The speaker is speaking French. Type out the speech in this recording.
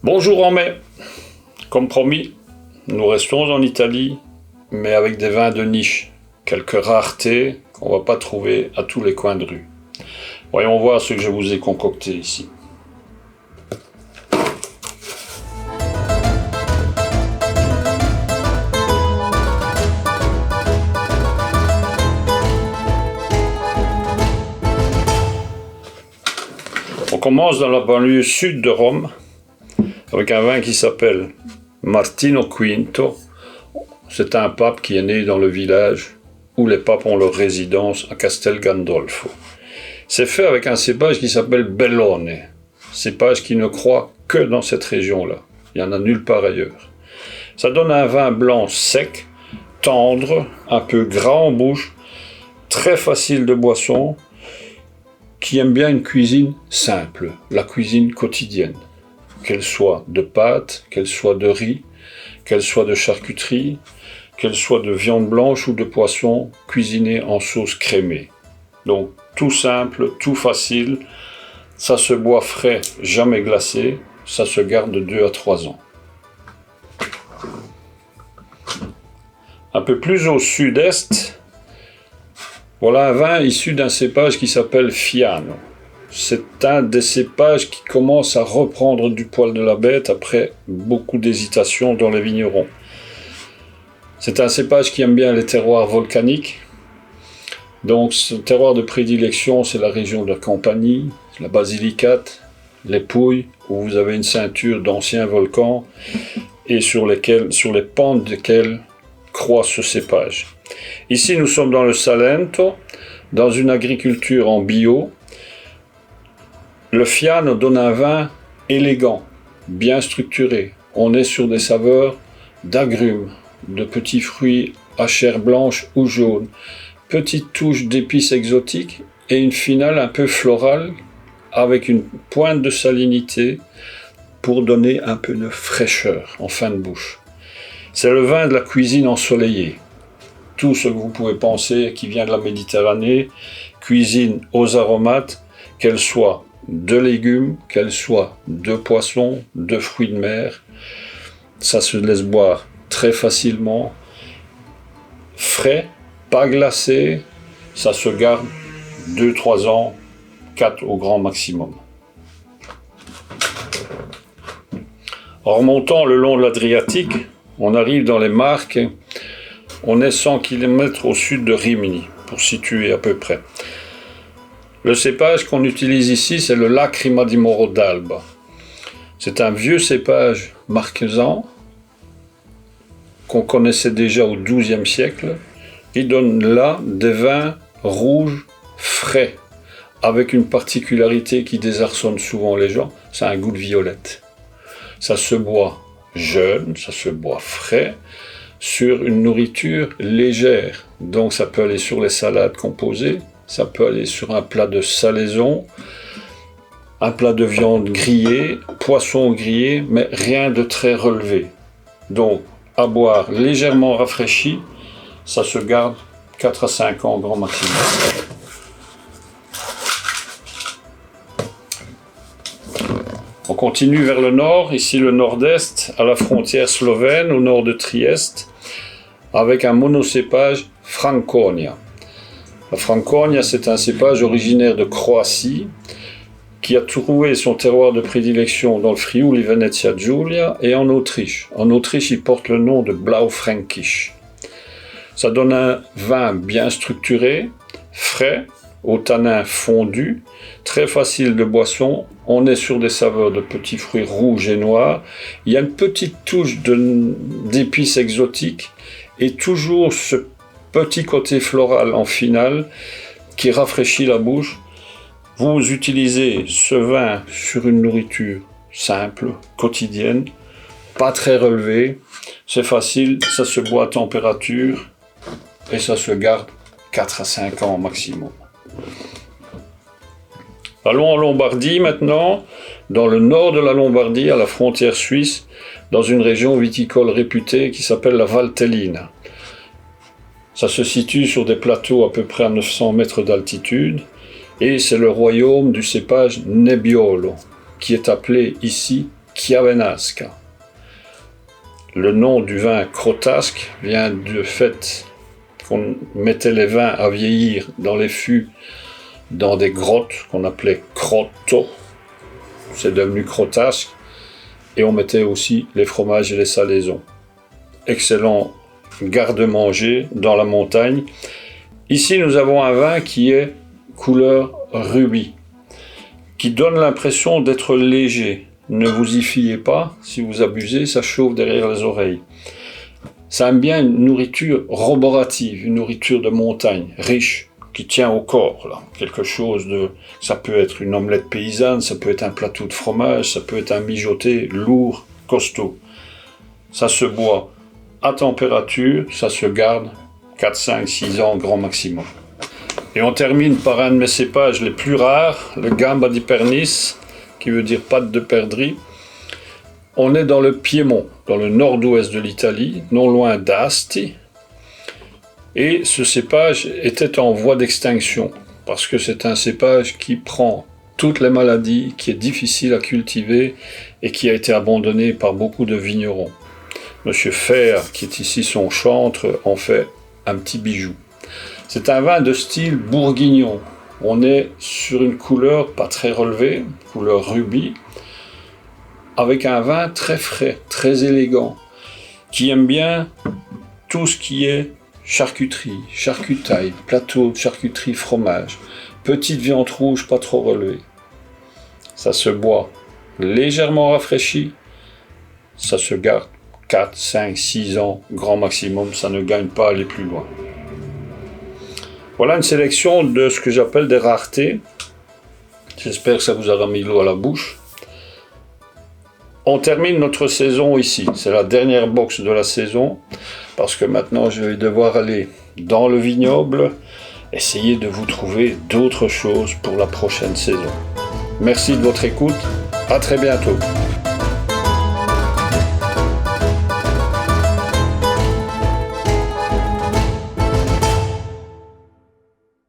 Bonjour en mai. Comme promis, nous restons en Italie, mais avec des vins de niche, quelques raretés qu'on ne va pas trouver à tous les coins de rue. Voyons voir ce que je vous ai concocté ici. On commence dans la banlieue sud de Rome, avec un vin qui s'appelle Martino Quinto. C'est un pape qui est né dans le village où les papes ont leur résidence à Castel Gandolfo. C'est fait avec un cépage qui s'appelle Bellone, cépage qui ne croît que dans cette région-là. Il n'y en a nulle part ailleurs. Ça donne un vin blanc sec, tendre, un peu gras en bouche, très facile de boisson, qui aime bien une cuisine simple, la cuisine quotidienne. Qu'elle soit de pâtes, qu'elle soit de riz, qu'elle soit de charcuterie, qu'elle soit de viande blanche ou de poisson cuisiné en sauce crémée. Donc tout simple, tout facile, ça se boit frais, jamais glacé, ça se garde de 2 à 3 ans. Un peu plus au sud-est, voilà un vin issu d'un cépage qui s'appelle Fiano. C'est un des cépages qui commence à reprendre du poil de la bête après beaucoup d'hésitation dans les vignerons. C'est un cépage qui aime bien les terroirs volcaniques. Donc, ce terroir de prédilection, c'est la région de la Campanie, la Basilicate, les Pouilles, où vous avez une ceinture d'anciens volcans et sur les pentes desquelles croît ce cépage. Ici, nous sommes dans le Salento, dans une agriculture en bio. Le Fiano donne un vin élégant, bien structuré. On est sur des saveurs d'agrumes, de petits fruits à chair blanche ou jaune, petite touche d'épices exotiques et une finale un peu florale avec une pointe de salinité pour donner un peu de fraîcheur en fin de bouche. C'est le vin de la cuisine ensoleillée. Tout ce que vous pouvez penser qui vient de la Méditerranée, cuisine aux aromates, qu'elle soit de légumes, qu'elle soit de poissons, de fruits de mer, ça se laisse boire très facilement, frais, pas glacé, ça se garde 2-3 ans, 4 au grand maximum. En remontant le long de l'Adriatique, on arrive dans les Marques. On est 100 km au sud de Rimini, pour situer à peu près. Le cépage qu'on utilise ici, c'est le Lacrima di Moro d'Alba. C'est un vieux cépage marquesan qu'on connaissait déjà au XIIe siècle. Il donne là des vins rouges frais, avec une particularité qui désarçonne souvent les gens, c'est un goût de violette. Ça se boit jeune, ça se boit frais, sur une nourriture légère. Donc ça peut aller sur les salades composées, ça peut aller sur un plat de salaison, un plat de viande grillée, poisson grillé, mais rien de très relevé. Donc à boire légèrement rafraîchi, ça se garde 4 à 5 ans grand maximum. On continue vers le nord, ici le nord-est, à la frontière slovène, au nord de Trieste, avec un monocépage Franconia. La Franconia, c'est un cépage originaire de Croatie, qui a trouvé son terroir de prédilection dans le Friuli Venezia Giulia et en Autriche. En Autriche, il porte le nom de Blaufränkisch. Ça donne un vin bien structuré, frais, au tanin fondu, très facile de boisson. On est sur des saveurs de petits fruits rouges et noirs. Il y a une petite touche d'épices exotiques et toujours ce petit côté floral en finale qui rafraîchit la bouche. Vous utilisez ce vin sur une nourriture simple, quotidienne, pas très relevée. C'est facile, ça se boit à température et ça se garde 4 à 5 ans au maximum. Allons en Lombardie maintenant, dans le nord de la Lombardie, à la frontière suisse, dans une région viticole réputée qui s'appelle la Valtellina. Ça se situe sur des plateaux à peu près à 900 mètres d'altitude et c'est le royaume du cépage Nebbiolo, qui est appelé ici Chiavenasca. Le nom du vin Crotasque vient du fait qu'on mettait les vins à vieillir dans les fûts, dans des grottes qu'on appelait crotto. C'est devenu Crotasque. Et on mettait aussi les fromages et les salaisons. Excellent garde-manger dans la montagne. Ici, nous avons un vin qui est couleur rubis, qui donne l'impression d'être léger. Ne vous y fiez pas, si vous abusez, ça chauffe derrière les oreilles. Ça aime bien une nourriture roborative, une nourriture de montagne, riche, qui tient au corps. Là. Quelque chose de... Ça peut être une omelette paysanne, ça peut être un plateau de fromage, ça peut être un mijoté lourd, costaud. Ça se boit à température, ça se garde 4, 5, 6 ans grand maximum. Et on termine par un de mes cépages les plus rares, le Gamba di Pernis, qui veut dire pâte de perdrix. On est dans le Piémont, dans le nord-ouest de l'Italie, non loin d'Asti. Et ce cépage était en voie d'extinction, parce que c'est un cépage qui prend toutes les maladies, qui est difficile à cultiver et qui a été abandonné par beaucoup de vignerons. Monsieur Fer, qui est ici son chantre, en fait un petit bijou. C'est un vin de style bourguignon. On est sur une couleur pas très relevée, couleur rubis, avec un vin très frais, très élégant, qui aime bien tout ce qui est charcuterie, charcutaille, plateau de charcuterie, fromage, petite viande rouge pas trop relevée. Ça se boit légèrement rafraîchi, ça se garde 4, 5, 6 ans, grand maximum, ça ne gagne pas à aller plus loin. Voilà une sélection de ce que j'appelle des raretés. J'espère que ça vous aura mis l'eau à la bouche. On termine notre saison ici. C'est la dernière box de la saison, parce que maintenant je vais devoir aller dans le vignoble, essayer de vous trouver d'autres choses pour la prochaine saison. Merci de votre écoute. À très bientôt.